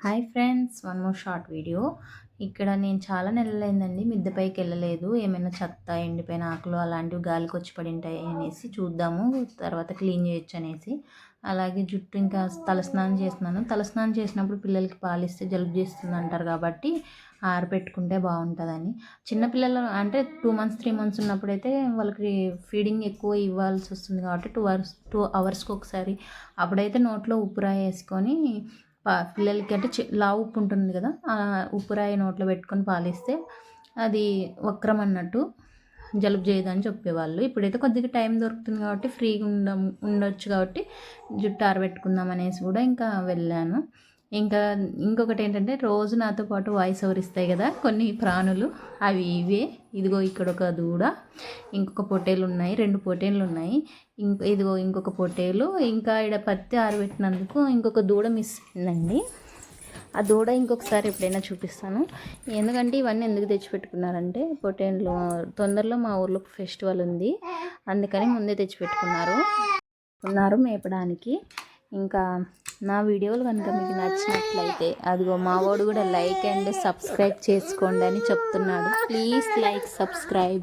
Hi friends, one more short video. ఇక్కడ నేను చాలా నెలలైందండి మిద్దె పైకి వెళ్ళలేదు. ఏమైనా చెత్త, ఎండిపోయిన ఆకులు అలాంటివి గాలికి వచ్చి పడి ఉంటాయి అనేసి చూద్దాము, తర్వాత క్లీన్ చేయొచ్చు అనేసి. అలాగే జుట్టు ఇంకా తలస్నానం చేస్తున్నాను. తలస్నానం చేసినప్పుడు పిల్లలకి పాలిస్తే జలుబు చేస్తుంది అంటారు కాబట్టి ఆరబెట్టుకుంటే బాగుంటుందని. చిన్నపిల్లలు అంటే 2 months 3 months ఉన్నప్పుడైతే వాళ్ళకి ఫీడింగ్ ఎక్కువ ఇవ్వాల్సి వస్తుంది కాబట్టి 2 hours ఒకసారి అప్పుడైతే నోట్లో ఉప్పురాయి వేసుకొని పిల్లలకి అంటే లావు ఉప్పు ఉంటుంది కదా, ఆ ఉప్పురాయి నోట్లో పెట్టుకొని పాలిస్తే అది వక్రం అన్నట్టు జలుబు చేయదని చెప్పేవాళ్ళు. ఇప్పుడైతే కొద్దిగా టైం దొరుకుతుంది కాబట్టి ఫ్రీగా ఉండొచ్చు కాబట్టి జుట్టు ఆరబెట్టుకుందాం అనేసి కూడా ఇంకా వెళ్ళాను. ఇంకా ఇంకొకటి ఏంటంటే, రోజు నాతో పాటు వాయిస్ ఓవర్ ఇస్తాయి కదా కొన్ని ప్రాణులు, అవి ఇవే. ఇదిగో ఇక్కడ ఒక దూడ, ఇంకొక పొట్టేలు ఉన్నాయి, 2 పొట్టేళ్ళు ఉన్నాయి. ఇదిగో ఇంకొక పొట్టేలు, ఇంకా ఇక్కడ పత్తి ఆరబెట్టినందుకు ఇంకొక దూడ మిస్ అయిందండి. ఆ దూడ ఇంకొకసారి ఎప్పుడైనా చూపిస్తాను. ఎందుకంటే ఇవన్నీ ఎందుకు తెచ్చిపెట్టుకున్నారంటే, పొట్టేళ్ళు తొందరలో మా ఊర్లో ఫెస్టివల్ ఉంది, అందుకని ముందే తెచ్చిపెట్టుకున్నారు మేపడానికి. ఇంకా నా వీడియోలు కనుక మీకు నచ్చినట్లయితే అదిగో మావాడు కూడా లైక్ అండ్ సబ్స్క్రైబ్ చేసుకోండి అని చెప్తున్నాడు. Please like, subscribe.